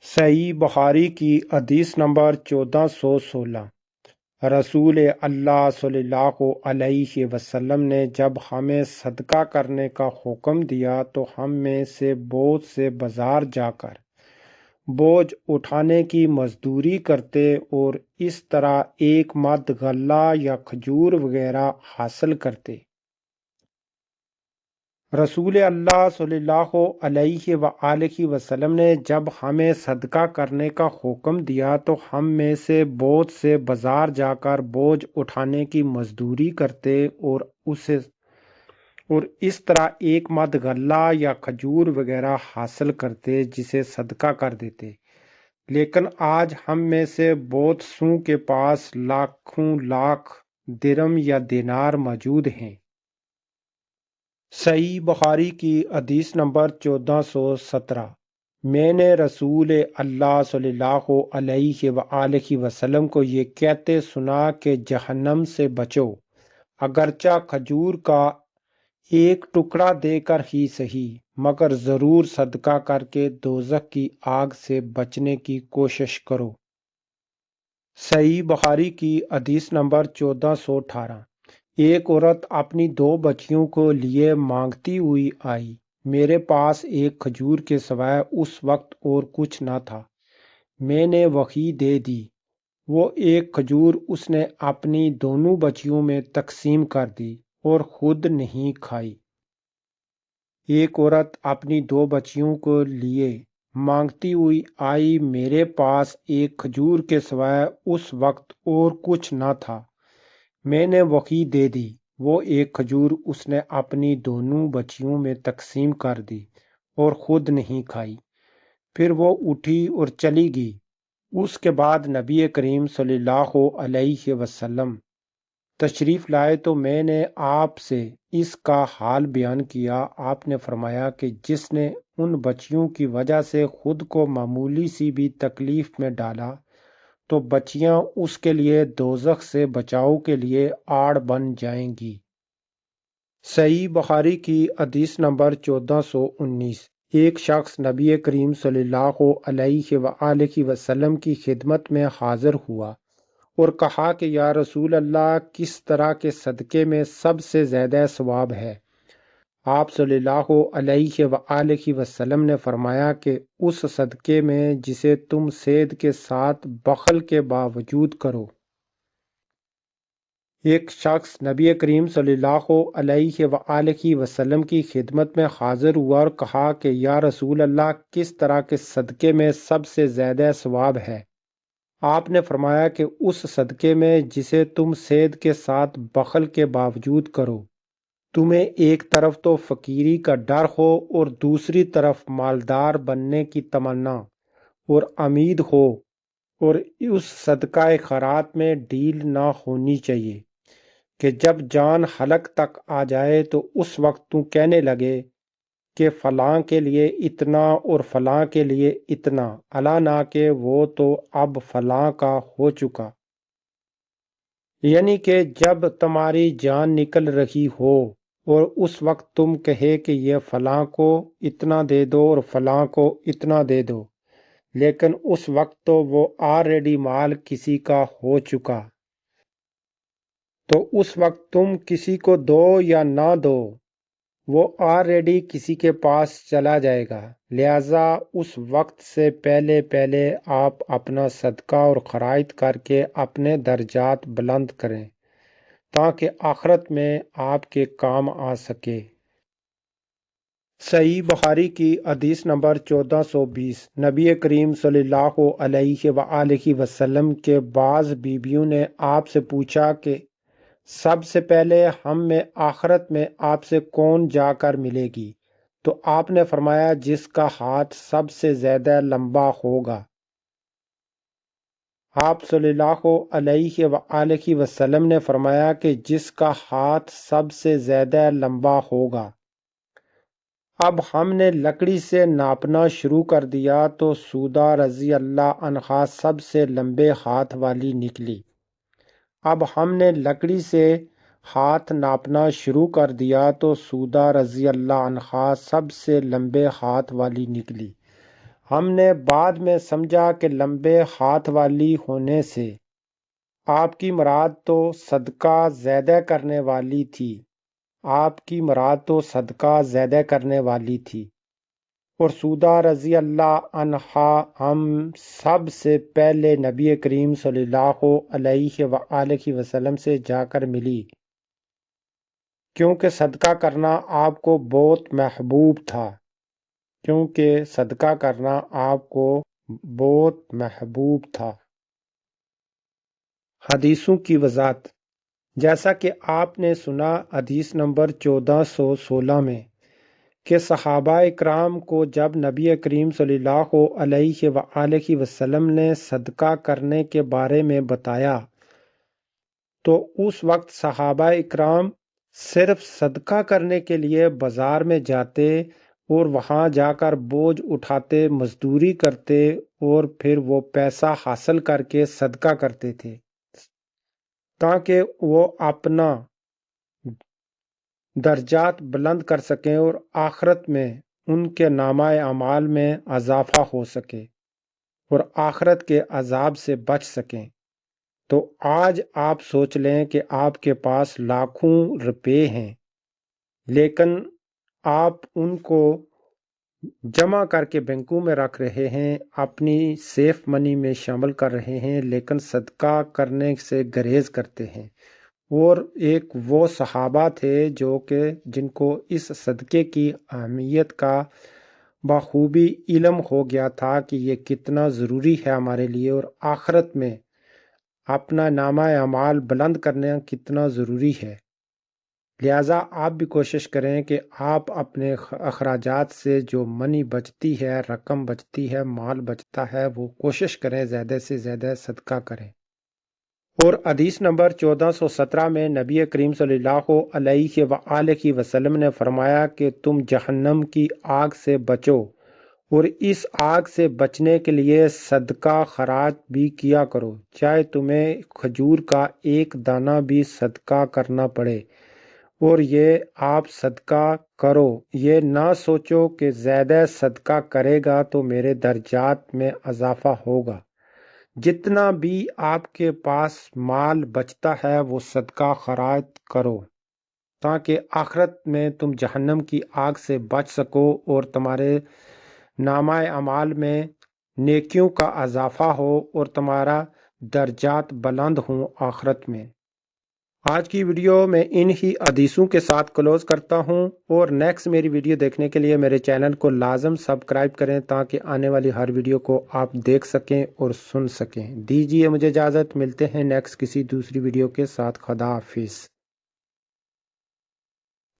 صحیح بخاری کی حدیث نمبر 1416۔ رسول اللہ صلی اللہ علیہ وسلم نے جب ہمیں صدقہ کرنے کا حکم دیا تو ہم میں سے بہت سے بازار جا کر بوجھ اٹھانے کی مزدوری کرتے اور اس طرح ایک مد غلہ یا کھجور وغیرہ حاصل کرتے۔ رسول اللہ صلی اللہ علیہ وآلہ وسلم نے جب ہمیں صدقہ کرنے کا حکم دیا تو ہم میں سے بہت سے بازار جا کر بوجھ اٹھانے کی مزدوری کرتے اور اس طرح ایک مد غلہ یا کھجور وغیرہ حاصل کرتے جسے صدقہ کر دیتے۔ لیکن آج ہم میں سے بہت سوں کے پاس لاکھوں لاکھ درم یا دینار موجود ہیں۔ صحیح بخاری کی حدیث نمبر 1417۔ میں نے رسول اللہ صلی اللہ علیہ وآلہ وسلم کو یہ کہتے سنا کہ جہنم سے بچو، اگرچہ کھجور کا ایک ٹکڑا دے کر ہی صحیح، مگر ضرور صدقہ کر کے دوزخ کی آگ سے بچنے کی کوشش کرو۔ صحیح بخاری کی حدیث نمبر 1418۔ ایک عورت اپنی 2 بچیوں کو لیے مانگتی ہوئی آئی۔ میرے پاس ایک کھجور کے سوائے اس وقت اور کچھ نہ تھا۔ میں نے وہی دے دی۔ وہ ایک کھجور اس نے اپنی دونوں بچیوں میں تقسیم کر دی اور خود نہیں کھائی۔ ایک عورت اپنی 2 بچیوں کو لیے مانگتی ہوئی آئی۔ میرے پاس ایک کھجور کے سوائے اس وقت اور کچھ نہ تھا۔ میں نے وہی دے دی۔ وہ ایک کھجور اس نے اپنی دونوں بچیوں میں تقسیم کر دی اور خود نہیں کھائی۔ پھر وہ اٹھی اور چلی گئی۔ اس کے بعد نبی کریم صلی اللہ علیہ وسلم تشریف لائے تو میں نے آپ سے اس کا حال بیان کیا۔ آپ نے فرمایا کہ جس نے ان بچیوں کی وجہ سے خود کو معمولی سی بھی تکلیف میں ڈالا تو بچیاں اس کے لیے دوزخ سے بچاؤ کے لیے آڑ بن جائیں گی۔ صحیح بخاری کی حدیث نمبر 1419۔ ایک شخص نبی کریم صلی اللہ علیہ وآلہ وسلم کی خدمت میں حاضر ہوا اور کہا کہ یا رسول اللہ، کس طرح کے صدقے میں سب سے زیادہ ثواب ہے؟ آپ صلی اللہ علیہ وآلہ وسلم نے فرمایا کہ اس صدقے میں جسے تم صید کے ساتھ بخل کے باوجود کرو۔ ایک شخص نبی کریم صلی اللہ علیہ وآلہ وسلم کی خدمت میں حاضر ہوا اور کہا کہ یا رسول اللہ، کس طرح کے صدقے میں سب سے زیادہ ثواب ہے؟ آپ نے فرمایا کہ اس صدقے میں جسے تم صید کے ساتھ بخل کے باوجود کرو۔ تمہیں ایک طرف تو فقیری کا ڈر ہو اور دوسری طرف مالدار بننے کی تمنا اور امید ہو، اور اس صدقہ خیرات میں ڈھیل نہ ہونی چاہیے کہ جب جان حلق تک آ جائے تو اس وقت تو کہنے لگے کہ فلاں کے لیے اتنا اور فلاں کے لیے اتنا، الا نہ کہ وہ تو اب فلاں کا ہو چکا۔ یعنی کہ جب تمہاری جان نکل رہی ہو اور اس وقت تم کہے کہ یہ فلاں کو اتنا دے دو اور فلاں کو اتنا دے دو، لیکن اس وقت تو وہ آلریڈی مال کسی کا ہو چکا، تو اس وقت تم کسی کو دو یا نہ دو، وہ آلریڈی کسی کے پاس چلا جائے گا۔ لہذا اس وقت سے پہلے پہلے آپ اپنا صدقہ اور خیرات کر کے اپنے درجات بلند کریں تاکہ آخرت میں آپ کے کام آ سکے۔ صحیح بخاری کی حدیث نمبر 1420۔ نبی کریم صلی اللہ علیہ وآلہ وسلم کے بعض بیویوں نے آپ سے پوچھا کہ سب سے پہلے ہم میں آخرت میں آپ سے کون جا کر ملے گی؟ تو آپ نے فرمایا جس کا ہاتھ سب سے زیادہ لمبا ہوگا۔ آپ صلی اللہ علیہ وآلہ وسلم نے فرمایا کہ جس کا ہاتھ سب سے زیادہ لمبا ہوگا۔ اب ہم نے لکڑی سے ناپنا شروع کر دیا تو سودا رضی اللہ عنہا سب سے لمبے ہاتھ والی نکلی۔ اب ہم نے لکڑی سے ہاتھ ناپنا شروع کر دیا تو سودا رضی اللہ عنہا سب سے لمبے ہاتھ والی نکلی۔ ہم نے بعد میں سمجھا کہ لمبے ہاتھ والی ہونے سے آپ کی مراد تو صدقہ زیادہ کرنے والی تھی، آپ کی مراد تو صدقہ زیادہ کرنے والی تھی۔ اور سودہ رضی اللہ عنہا ہم سب سے پہلے نبی کریم صلی اللہ علیہ وآلہ وسلم سے جا کر ملی، کیونکہ صدقہ کرنا آپ کو بہت محبوب تھا، کیونکہ صدقہ کرنا آپ کو بہت محبوب تھا۔ حدیثوں کی وضاحت۔ جیسا کہ آپ نے سنا حدیث نمبر 1416 میں کہ صحابہ اکرام کو جب نبی کریم صلی اللہ علیہ وآلہ وسلم نے صدقہ کرنے کے بارے میں بتایا تو اس وقت صحابہ اکرام صرف صدقہ کرنے کے لیے بازار میں جاتے اور وہاں جا کر بوجھ اٹھاتے، مزدوری کرتے اور پھر وہ پیسہ حاصل کر کے صدقہ کرتے تھے تاکہ وہ اپنا درجات بلند کر سکیں اور آخرت میں ان کے نامہ اعمال میں اضافہ ہو سکے اور آخرت کے عذاب سے بچ سکیں۔ تو آج آپ سوچ لیں کہ آپ کے پاس لاکھوں روپے ہیں، لیکن آپ ان کو جمع کر کے بینکوں میں رکھ رہے ہیں، اپنی سیف منی میں شامل کر رہے ہیں، لیکن صدقہ کرنے سے گریز کرتے ہیں۔ اور ایک وہ صحابہ تھے جو کہ جن کو اس صدقے کی اہمیت کا بخوبی علم ہو گیا تھا کہ یہ کتنا ضروری ہے ہمارے لیے، اور آخرت میں اپنا نامہ اعمال بلند کرنا کتنا ضروری ہے۔ لہٰذا آپ بھی کوشش کریں کہ آپ اپنے اخراجات سے جو منی بچتی ہے، رقم بچتی ہے، مال بچتا ہے، وہ کوشش کریں زیادہ سے زیادہ صدقہ کریں۔ اور حدیث نمبر 1417 میں نبی کریم صلی اللہ علیہ وآلہ وسلم نے فرمایا کہ تم جہنم کی آگ سے بچو، اور اس آگ سے بچنے کے لیے صدقہ خراج بھی کیا کرو، چاہے تمہیں کھجور کا ایک دانہ بھی صدقہ کرنا پڑے۔ اور یہ آپ صدقہ کرو، یہ نہ سوچو کہ زیادہ صدقہ کرے گا تو میرے درجات میں اضافہ ہوگا۔ جتنا بھی آپ کے پاس مال بچتا ہے وہ صدقہ خراج کرو تاکہ آخرت میں تم جہنم کی آگ سے بچ سکو اور تمہارے نامہ اعمال میں نیکیوں کا اضافہ ہو اور تمہارا درجات بلند ہوں آخرت میں۔ آج کی ویڈیو میں انہی حدیثوں کے ساتھ کلوز کرتا ہوں، اور نیکسٹ میری ویڈیو دیکھنے کے لیے میرے چینل کو لازم سبسکرائب کریں تاکہ آنے والی ہر ویڈیو کو آپ دیکھ سکیں اور سن سکیں۔ دیجیے مجھے اجازت، ملتے ہیں نیکسٹ کسی دوسری ویڈیو کے ساتھ۔ خدا حافظ۔